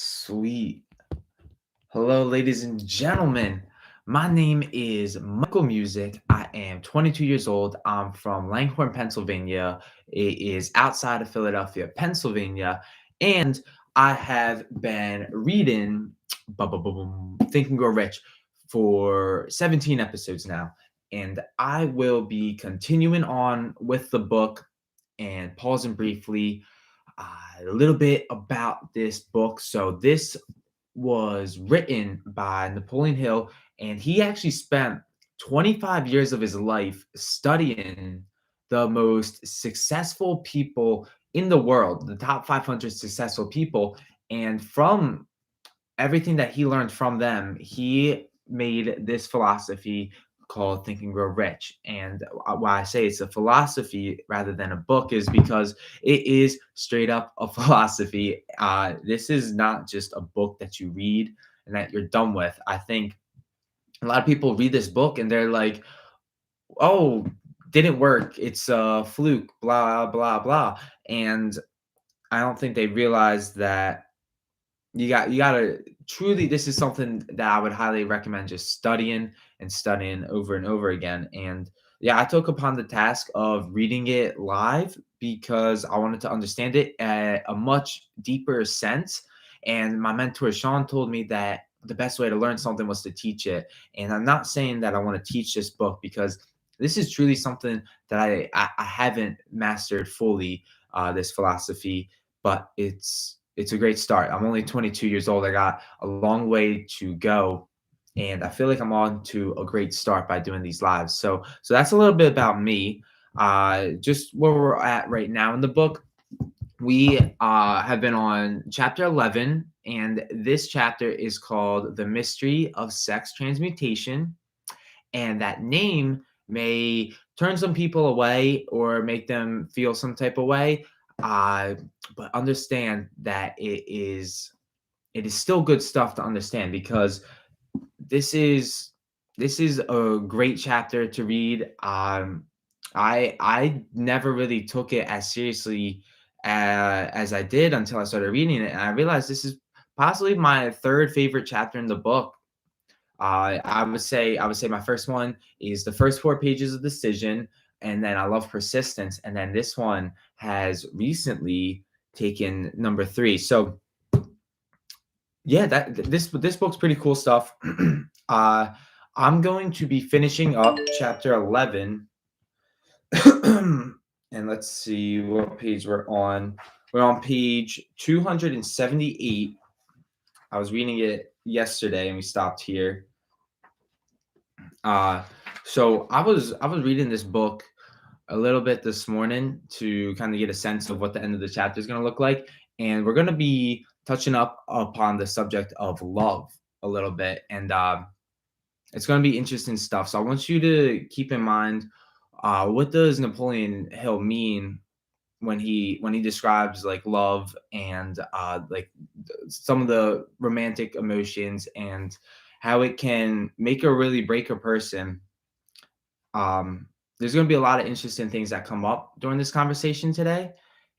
Sweet. Hello, ladies and gentlemen. My name is Michael Music. I am 22 years old. I'm from Langhorne, Pennsylvania. It is outside of Philadelphia, Pennsylvania. And I have been reading Think and Grow Rich for 17 episodes now. And I will be continuing on with the book and pausing briefly a little bit about this book. So this was written by Napoleon Hill, and he actually spent 25 years of his life studying the most successful people in the world, the top 500 successful people. And from everything that he learned from them, he made this philosophy called Think and Grow Rich. And why I say it's a philosophy rather than a book is because it is straight up a philosophy. This is not just a book that you read and that you're done with. I think a lot of people read this book and they're like, oh, didn't work. It's a fluke, blah, blah, blah. And I don't think they realize that you gotta truly, this is something that I would highly recommend just studying and studying over and over again. And yeah, I took upon the task of reading it live because I wanted to understand it at a much deeper sense. And my mentor Sean told me that the best way to learn something was to teach it. And I'm not saying that I want to teach this book because this is truly something that I haven't mastered fully, this philosophy, but it's a great start. I'm only 22 years old. I got a long way to go, and I feel like I'm on to a great start by doing these lives. So that's a little bit about me. Just where we're at right now in the book. We have been on chapter 11, and this chapter is called The Mystery of Sex Transmutation. And that name may turn some people away or make them feel some type of way. Uh, but understand that it is still good stuff to understand because this is this is a great chapter to read. I never really took it as seriously as I did until I started reading it, and I realized this is possibly my third favorite chapter in the book. I would say my first one is the first 4 pages of decision, and then I love persistence, and then this one has recently taken number 3. So yeah, this book's pretty cool stuff. uh, I'm going to be finishing up chapter 11, and let's see what page we're on. We're on page 278. I was reading it yesterday, and we stopped here. Uh, so I was reading this book a little bit this morning to kind of get a sense of what the end of the chapter is going to look like, and we're going to be touching up upon the subject of love a little bit, and it's going to be interesting stuff. So I want you to keep in mind, what does Napoleon Hill mean when he describes like love and like some of the romantic emotions and how it can make or really break a person. There's going to be a lot of interesting things that come up during this conversation today,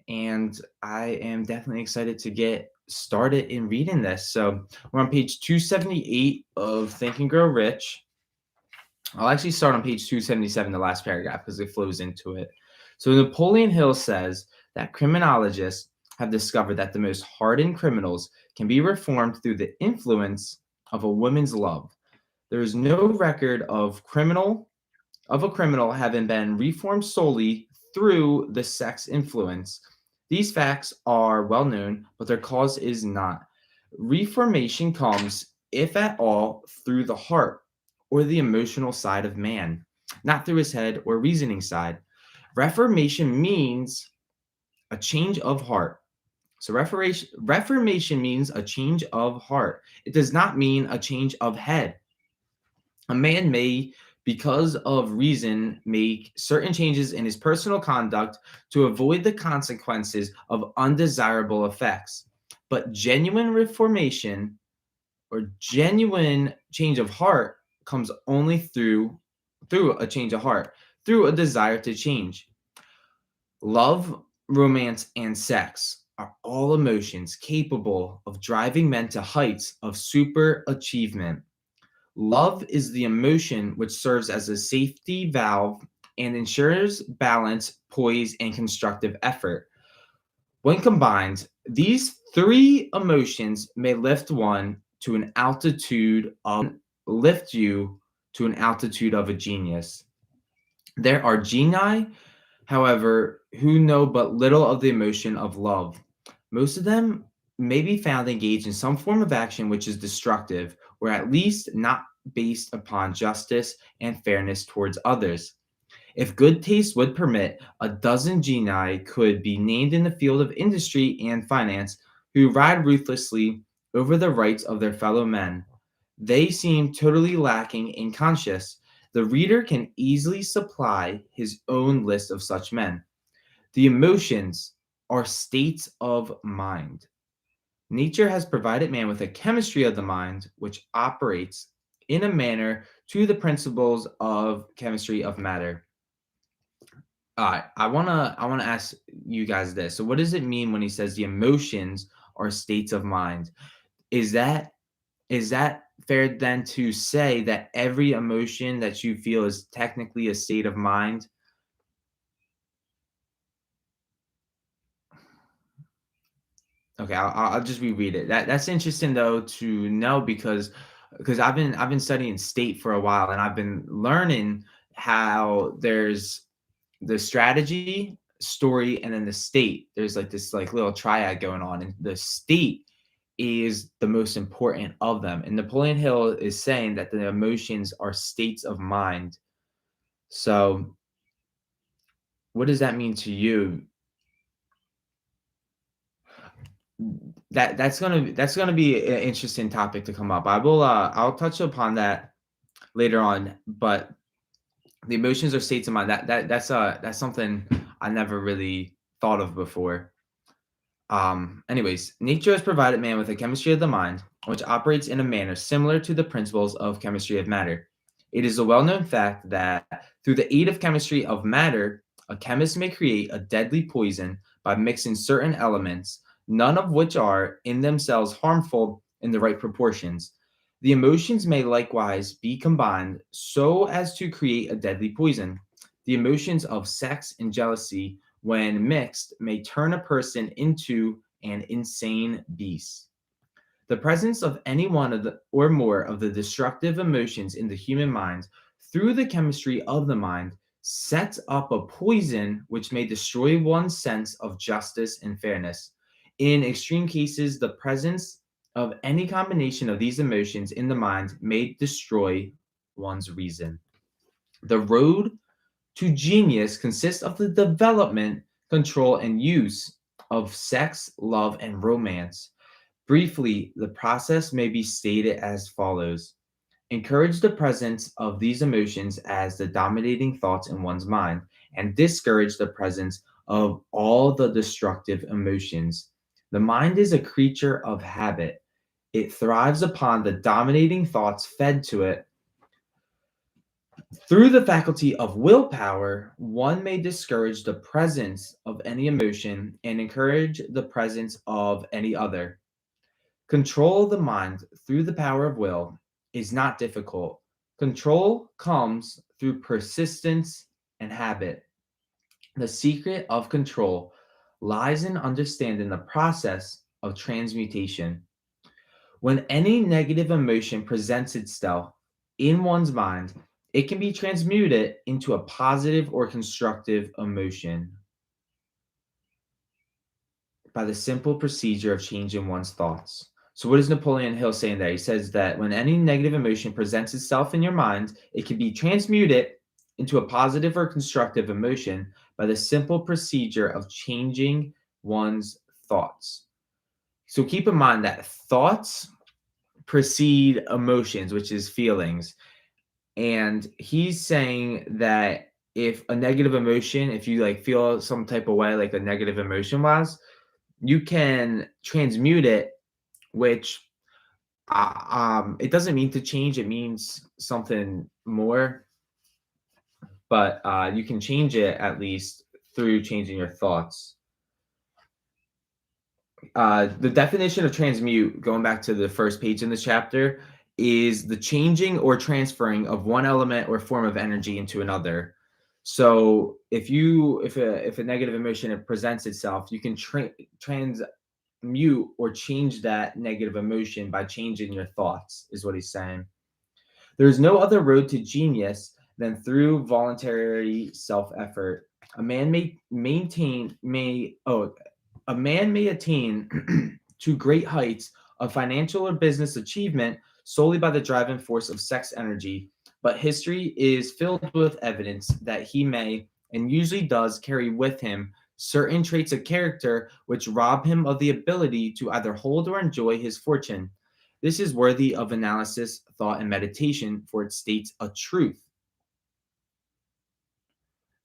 and I am definitely excited to get started in reading this. So we're on page 278 of Think and Grow Rich. I'll actually start on page 277, the last paragraph, because it flows into it. So Napoleon Hill says that criminologists have discovered that the most hardened criminals can be reformed through the influence of a woman's love. There is no record of a criminal having been reformed solely through the sex influence. These facts are well known, but their cause is not. Reformation comes, if at all, through the heart or the emotional side of man, not through his head or reasoning side. Reformation means a change of heart. So reformation means a change of heart. It does not mean a change of head. A man may, because of reason, make certain changes in his personal conduct to avoid the consequences of undesirable effects. But genuine reformation or genuine change of heart comes only through a change of heart, through a desire to change. Love, romance, and sex are all emotions capable of driving men to heights of super achievement. Love is the emotion which serves as a safety valve and ensures balance, poise, and constructive effort. When combined, these three emotions may lift you to an altitude of a genius. There are genii, however, who know but little of the emotion of love. Most of them may be found engaged in some form of action which is destructive, or at least not based upon justice and fairness towards others. If good taste would permit, a dozen genii could be named in the field of industry and finance who ride ruthlessly over the rights of their fellow men. They seem totally lacking in conscience. The reader can easily supply his own list of such men. The emotions are states of mind. Nature has provided man with a chemistry of the mind which operates in a manner to the principles of chemistry of matter. All right, I wanna ask you guys this. So, what does it mean when he says the emotions are states of mind? Is that is that fair then to say that every emotion that you feel is technically a state of mind? Okay, I'll just reread it. That's interesting though to know because I've been studying state for a while and I've been learning how there's the strategy, story, and then the state. There's like this like little triad going on, and the state is the most important of them. And Napoleon Hill is saying that the emotions are states of mind. So, what does that mean to you? That's gonna be an interesting topic to come up. I'll touch upon that later on, but the emotions or states of mind that's something I never really thought of before. Anyways, nature has provided man with a chemistry of the mind, which operates in a manner similar to the principles of chemistry of matter. It is a well known fact that through the aid of chemistry of matter, a chemist may create a deadly poison by mixing certain elements, none of which are in themselves harmful in the right proportions. The emotions may likewise be combined so as to create a deadly poison. The emotions of sex and jealousy when mixed, may turn a person into an insane beast. The presence of any one of the or more of the destructive emotions in the human mind through the chemistry of the mind sets up a poison which may destroy one's sense of justice and fairness. In extreme cases, the presence of any combination of these emotions in the mind may destroy one's reason. The road to genius consists of the development, control, and use of sex, love, and romance. Briefly, the process may be stated as follows. Encourage the presence of these emotions as the dominating thoughts in one's mind, and discourage the presence of all the destructive emotions. The mind is a creature of habit. It thrives upon the dominating thoughts fed to it. Through the faculty of willpower, one may discourage the presence of any emotion and encourage the presence of any other. Control of the mind through the power of will is not difficult. Control comes through persistence and habit. The secret of control lies in understanding the process of transmutation. When any negative emotion presents itself in one's mind, it can be transmuted into a positive or constructive emotion by the simple procedure of changing one's thoughts. So, what is Napoleon Hill saying there? He says that when any negative emotion presents itself in your mind, it can be transmuted into a positive or constructive emotion by the simple procedure of changing one's thoughts. So, keep in mind that thoughts precede emotions, which is feelings. And he's saying that if a negative emotion, if you like feel some type of way, like a negative emotion was, you can transmute it, which it doesn't mean to change, it means something more, but you can change it at least through changing your thoughts. The definition of transmute, going back to the first page in this chapter, is the changing or transferring of one element or form of energy into another. So if a negative emotion it presents itself, you can transmute or change that negative emotion by changing your thoughts, is what he's saying. There is no other road to genius than through voluntary self-effort. A man may maintain may oh a man may attain to great heights of financial or business achievement solely by the driving force of sex energy, but history is filled with evidence that he may, and usually does, carry with him certain traits of character which rob him of the ability to either hold or enjoy his fortune. This is worthy of analysis, thought, and meditation, for it states a truth,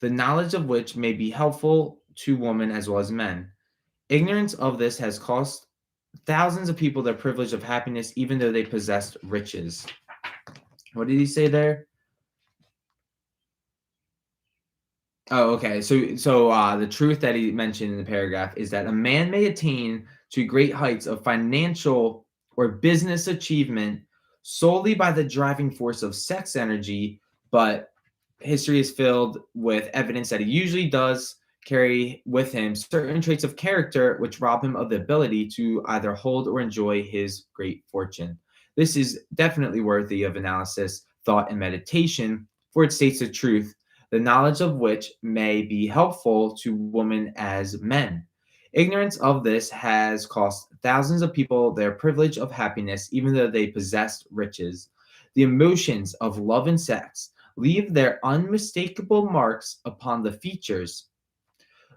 the knowledge of which may be helpful to women as well as men. Ignorance of this has cost thousands of people their privilege of happiness, even though they possessed riches. What did he say there? Oh, okay. So the truth that he mentioned in the paragraph is that a man may attain to great heights of financial or business achievement solely by the driving force of sex energy, but history is filled with evidence that he usually does carry with him certain traits of character which rob him of the ability to either hold or enjoy his great fortune. This is definitely worthy of analysis, thought, and meditation, for it states the truth, the knowledge of which may be helpful to women as men. Ignorance of this has cost thousands of people their privilege of happiness, even though they possessed riches. The emotions of love and sex leave their unmistakable marks upon the features.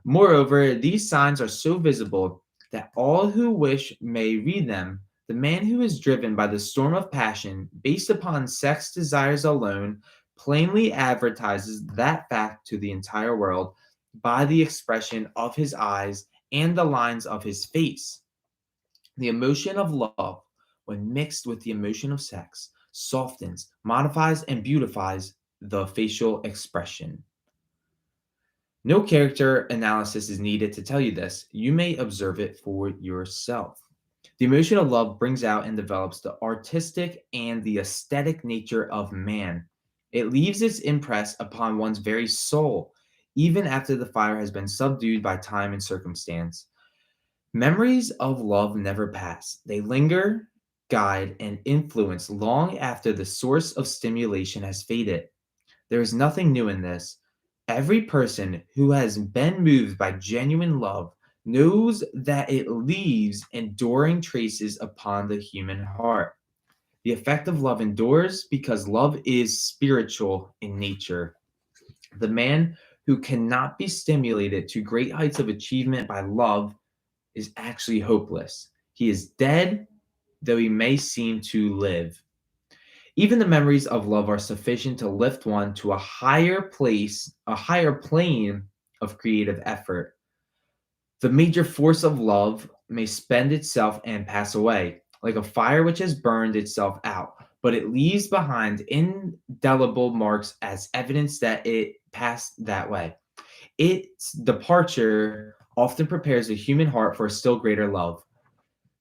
Moreover, these signs are so visible that all who wish may read them. The man who is driven by the storm of passion based upon sex desires alone plainly advertises that fact to the entire world by the expression of his eyes and the lines of his face. The emotion of love, when mixed with the emotion of sex, softens, modifies, and beautifies the facial expression. No character analysis is needed to tell you this. You may observe it for yourself. The emotion of love brings out and develops the artistic and the aesthetic nature of man. It leaves its impress upon one's very soul, even after the fire has been subdued by time and circumstance. Memories of love never pass. They linger, guide, and influence long after the source of stimulation has faded. There is nothing new in this. Every person who has been moved by genuine love knows that it leaves enduring traces upon the human heart. The effect of love endures because love is spiritual in nature. The man who cannot be stimulated to great heights of achievement by love is actually hopeless. He is dead, though he may seem to live. Even the memories of love are sufficient to lift one to a higher place, a higher plane of creative effort. The major force of love may spend itself and pass away, like a fire which has burned itself out, but it leaves behind indelible marks as evidence that it passed that way. Its departure often prepares the human heart for a still greater love.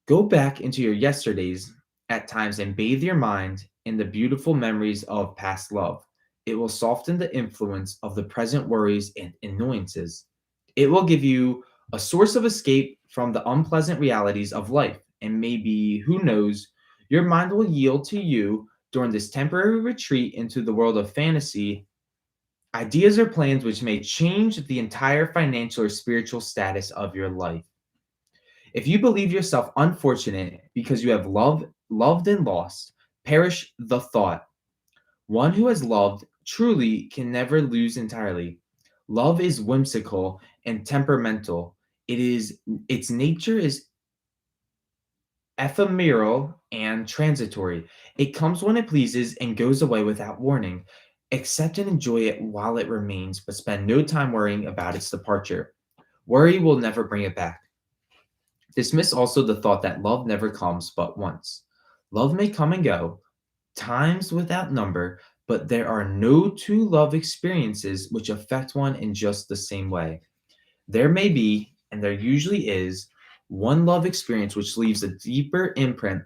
Go back into your yesterdays at times and bathe your mind in the beautiful memories of past love. It will soften the influence of the present worries and annoyances. It will give you a source of escape from the unpleasant realities of life, and maybe, who knows, your mind will yield to you during this temporary retreat into the world of fantasy ideas or plans which may change the entire financial or spiritual status of your life. If you believe yourself unfortunate because you have loved and lost, perish the thought. One who has loved truly can never lose entirely. Love is whimsical and temperamental. Its nature is ephemeral and transitory. It comes when it pleases and goes away without warning. Accept and enjoy it while it remains, but spend no time worrying about its departure. Worry will never bring it back. Dismiss also the thought that love never comes but once. Love may come and go, times without number, but there are no two love experiences which affect one in just the same way. There may be, and there usually is, one love experience which leaves a deeper imprint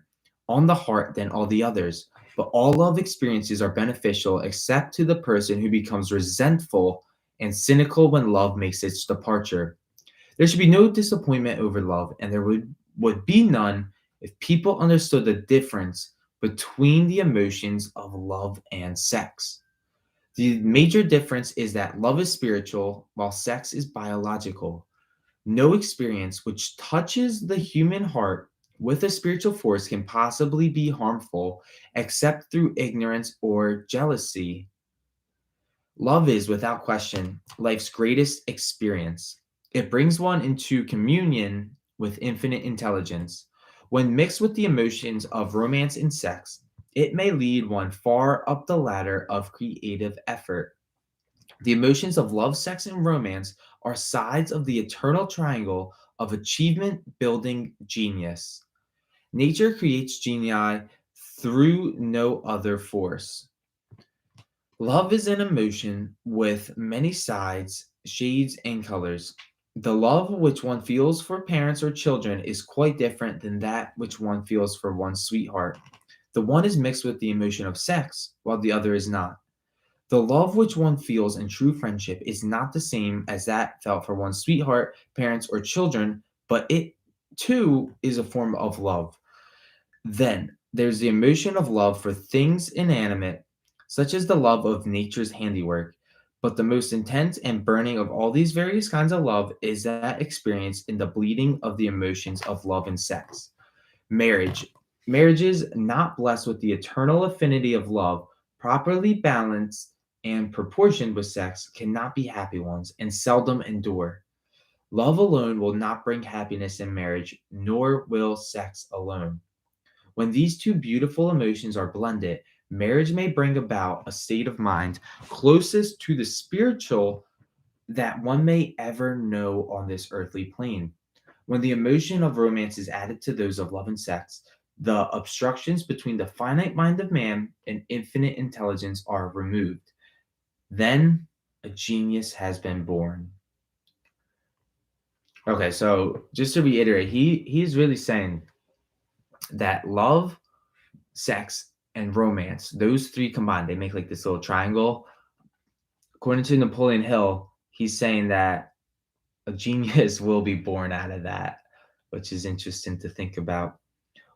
on the heart than all the others. But all love experiences are beneficial except to the person who becomes resentful and cynical when love makes its departure. There should be no disappointment over love, and there would be none if people understood the difference between the emotions of love and sex. The major difference is that love is spiritual while sex is biological. No experience which touches the human heart with a spiritual force can possibly be harmful except through ignorance or jealousy. Love is, without question, life's greatest experience. It brings one into communion with infinite intelligence. When mixed with the emotions of romance and sex, it may lead one far up the ladder of creative effort. The emotions of love, sex, and romance are sides of the eternal triangle of achievement building genius. Nature creates genii through no other force. Love is an emotion with many sides, shades, and colors. The love which one feels for parents or children is quite different than that which one feels for one's sweetheart. The one is mixed with the emotion of sex, while the other is not. The love which one feels in true friendship is not the same as that felt for one's sweetheart, parents, or children, but it too is a form of love. Then there's the emotion of love for things inanimate, such as the love of nature's handiwork. But the most intense and burning of all these various kinds of love is that experience in the bleeding of the emotions of love and sex. Marriage. Marriages not blessed with the eternal affinity of love, properly balanced and proportioned with sex, cannot be happy ones and seldom endure. Love alone will not bring happiness in marriage, nor will sex alone. When these two beautiful emotions are blended, marriage may bring about a state of mind closest to the spiritual that one may ever know on this earthly plane. When the emotion of romance is added to those of love and sex, the obstructions between the finite mind of man and infinite intelligence are removed. Then a genius has been born. Okay, so just to reiterate, he's really saying that love, sex, and romance, those three combined, they make like this little triangle. According to Napoleon Hill, he's saying that a genius will be born out of that, which is interesting to think about.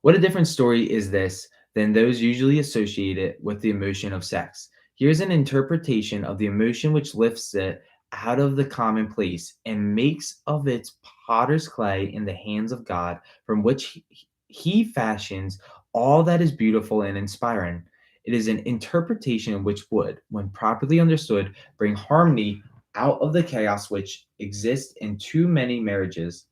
What a different story is this than those usually associated with the emotion of sex. Here's an interpretation of the emotion which lifts it out of the commonplace and makes of its potter's clay in the hands of God, from which he fashions all that is beautiful and inspiring. It is an interpretation which would, when properly understood, bring harmony out of the chaos which exists in too many marriages.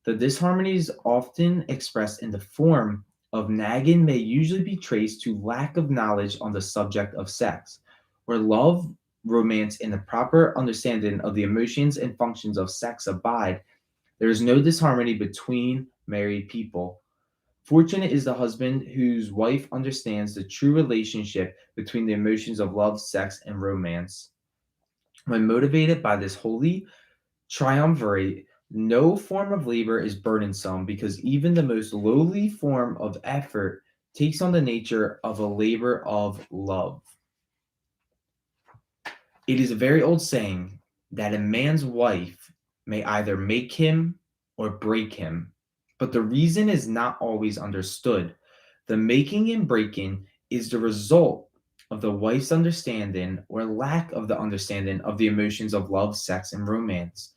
The disharmonies often expressed in the form of nagging may usually be traced to lack of knowledge on the subject of sex, where love, romance, and the proper understanding of the emotions and functions of sex abide. There is no disharmony between married people. Fortunate is the husband whose wife understands the true relationship between the emotions of love, sex, and romance. When motivated by this holy triumvirate, no form of labor is burdensome because even the most lowly form of effort takes on the nature of a labor of love. It is a very old saying that a man's wife may either make him or break him, but the reason is not always understood. The making and breaking is the result of the wife's understanding or lack of the understanding of the emotions of love, sex, and romance.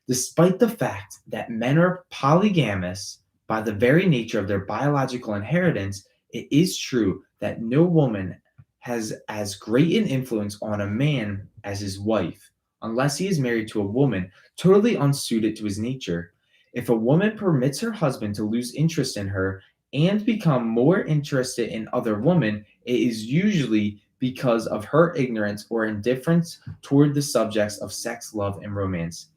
Despite the fact that men are polygamous by the very nature of their biological inheritance, it is true that no woman has as great an influence on a man as his wife, unless he is married to a woman totally unsuited to his nature. If a woman permits her husband to lose interest in her and become more interested in other women, it is usually because of her ignorance or indifference toward the subjects of sex, love, and romance.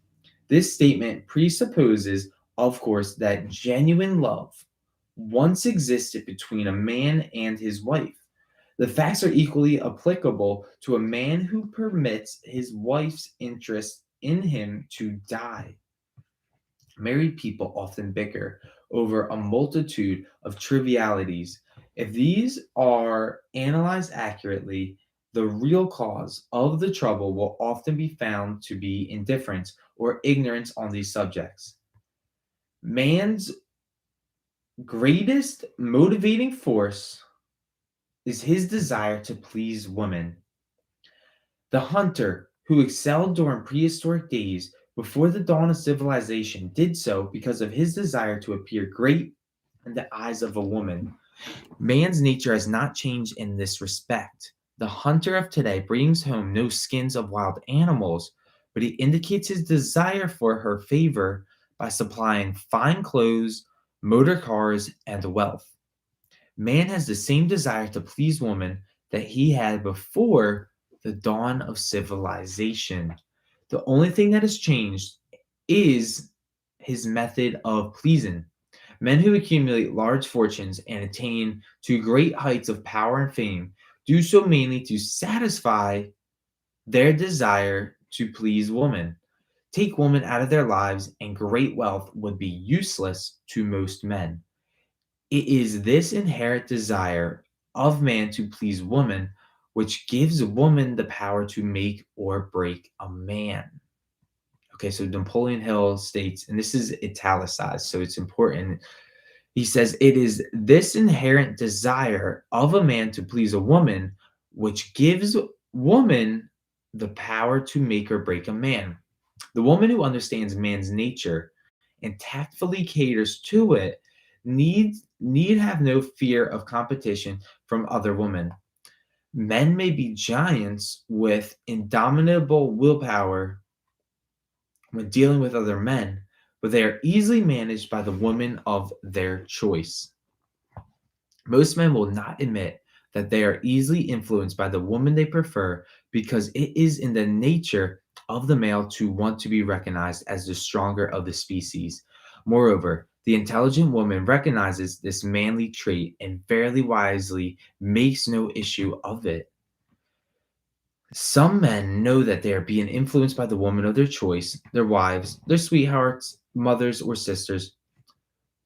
This statement presupposes, of course, that genuine love once existed between a man and his wife. The facts are equally applicable to a man who permits his wife's interest in him to die. Married people often bicker over a multitude of trivialities. If these are analyzed accurately, the real cause of the trouble will often be found to be indifference or ignorance on these subjects. Man's greatest motivating force is his desire to please woman. The hunter, who excelled during prehistoric days before the dawn of civilization, did so because of his desire to appear great in the eyes of a woman. Man's nature has not changed in this respect. The hunter of today brings home no skins of wild animals, but he indicates his desire for her favor by supplying fine clothes, motor cars, and wealth. Man has the same desire to please woman that he had before the dawn of civilization. The only thing that has changed is his method of pleasing. Men who accumulate large fortunes and attain to great heights of power and fame do so mainly to satisfy their desire to please woman. Take woman out of their lives, and great wealth would be useless to most men. It is this inherent desire of man to please woman which gives woman the power to make or break a man. Okay, so Napoleon Hill states, and this is italicized, so it's important. He says, it is this inherent desire of a man to please a woman which gives woman the power to make or break a man. The woman who understands man's nature and tactfully caters to it need have no fear of competition from other women. Men may be giants with indomitable willpower when dealing with other men, but they are easily managed by the woman of their choice. Most men will not admit that they are easily influenced by the woman they prefer because it is in the nature of the male to want to be recognized as the stronger of the species. Moreover, the intelligent woman recognizes this manly trait and fairly wisely makes no issue of it. Some men know that they are being influenced by the woman of their choice, their wives, their sweethearts, mothers, or sisters,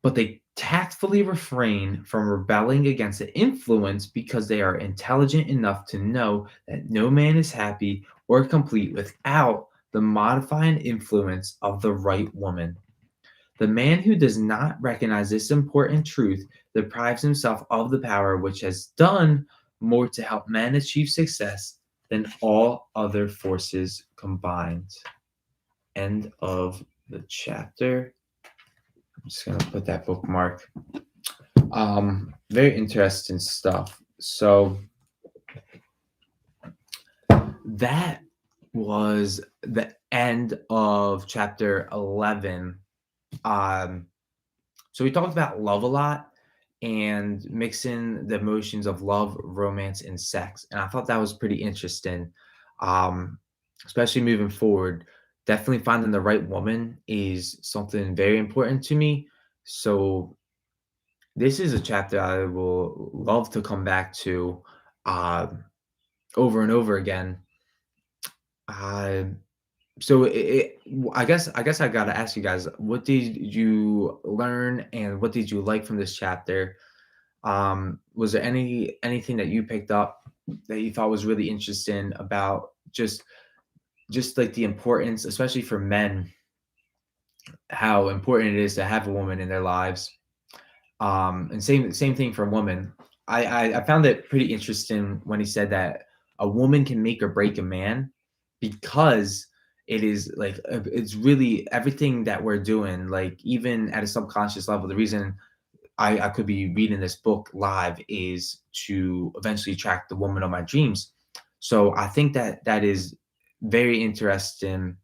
but they tactfully refrain from rebelling against the influence because they are intelligent enough to know that no man is happy or complete without the modifying influence of the right woman. The man who does not recognize this important truth deprives himself of the power which has done more to help man achieve success than all other forces combined. End of the chapter. I'm just gonna put that bookmark. Very interesting stuff. So that was the end of chapter 11. So we talked about love a lot and mixing the emotions of love, romance, and sex. And I thought that was pretty interesting, um, especially moving forward. Definitely finding the right woman is something very important to me. So this is a chapter I will love to come back to um, over and over again. Uh, so I guess I gotta ask you guys, what did you learn and what did you like from this chapter? Was there anything that you picked up that you thought was really interesting about just like the importance, especially for men, how important it is to have a woman in their lives? And same thing for women. I found it pretty interesting when he said that a woman can make or break a man because it is like it's really everything that we're doing, like even at a subconscious level. The reason I could be reading this book live is to eventually attract the woman of my dreams. So I think that that is very interesting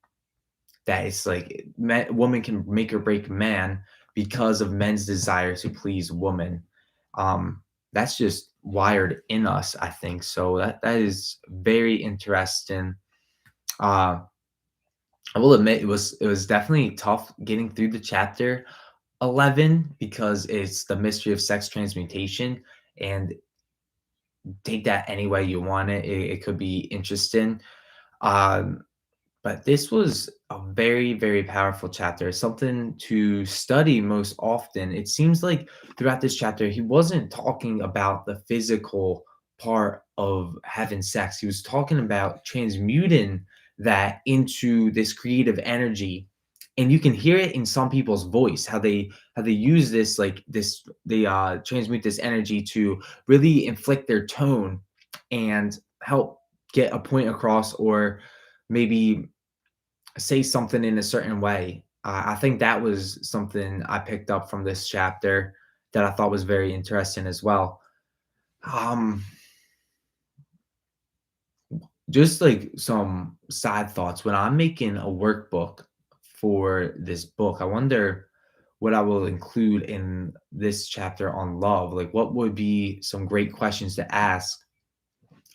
that it's like woman can make or break man because of men's desire to please woman. Um, that's just wired in us, I think. So that is very interesting. Uh, I will admit it was definitely tough getting through the chapter 11 because it's the mystery of sex transmutation, and take that any way you want it. It could be interesting. Um, But this was a very, very powerful chapter, something to study most often. It seems like throughout this chapter, he wasn't talking about the physical part of having sex. He was talking about transmuting that into this creative energy. And you can hear it in some people's voice, how they use this like this they transmute this energy to really inflict their tone and help get a point across, or maybe say something in a certain way. I think that was something I picked up from this chapter that I thought was very interesting as well. Um, just like some side thoughts, when I'm making a workbook for this book, I wonder what I will include in this chapter on love. Like, what would be some great questions to ask?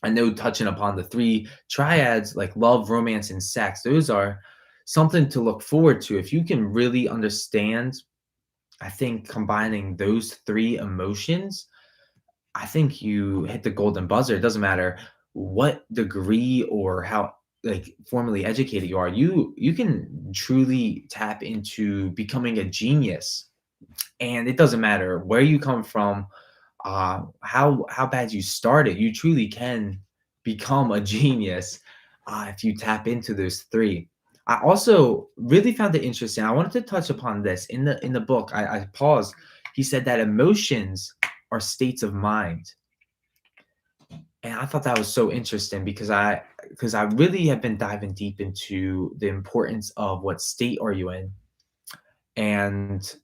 I know touching upon the three triads like love, romance, and sex, those are something to look forward to. If you can really understand, I think combining those three emotions, I think you hit the golden buzzer. It doesn't matter what degree or how like formally educated you are. You can truly tap into becoming a genius, and it doesn't matter where you come from, how bad you started. You truly can become a genius if you tap into those three. I also really found it interesting. I wanted to touch upon this in the book. I paused. He said that emotions are states of mind, and I thought that was so interesting because I really have been diving deep into the importance of what state are you in, and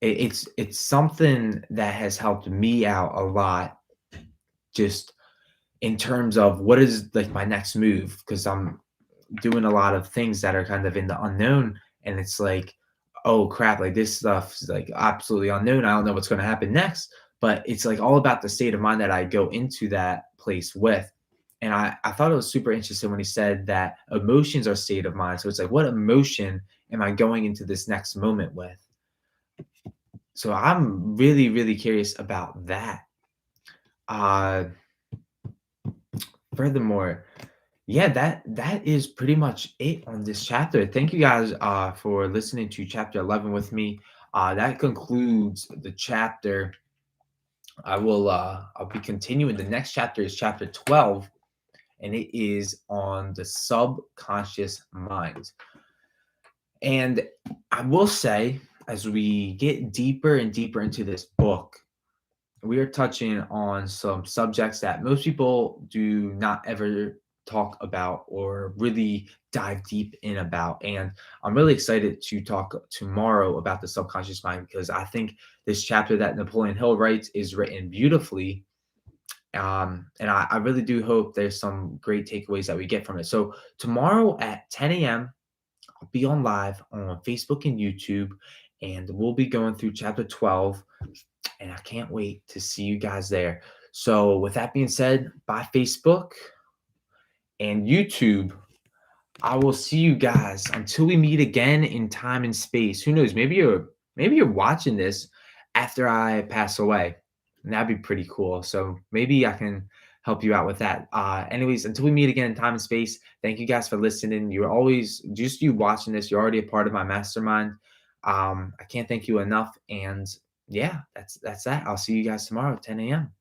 it's something that has helped me out a lot, just in terms of what is like my next move, because I'm doing a lot of things that are kind of in the unknown, and it's like, oh crap, like this stuff is like absolutely unknown. I don't know what's going to happen next, but it's like all about the state of mind that I go into that place with. And I thought it was super interesting when he said that emotions are state of mind. So it's like, what emotion am I going into this next moment with? So I'm really, really curious about that. Uh, Furthermore, yeah, that is pretty much it on this chapter. Thank you guys for listening to chapter 11 with me. That concludes the chapter. I'll be continuing. The next chapter is chapter 12, and it is on the subconscious mind. And I will say, as we get deeper and deeper into this book, we are touching on some subjects that most people do not ever talk about or really dive deep in about. And I'm really excited to talk tomorrow about the subconscious mind, because I think this chapter that Napoleon Hill writes is written beautifully. And I really do hope there's some great takeaways that we get from it. So tomorrow at 10 a.m., I'll be on live on Facebook and YouTube, and we'll be going through chapter 12, and I can't wait to see you guys there. So, with that being said, bye Facebook and YouTube. I will see you guys until we meet again in time and space. Who knows? Maybe you're watching this after I pass away. And that'd be pretty cool. So maybe I can help you out with that. Anyways, until we meet again in time and space, thank you guys for listening. You're always just you watching this. You're already a part of my mastermind. I can't thank you enough. And yeah, that's that. I'll see you guys tomorrow at 10 a.m.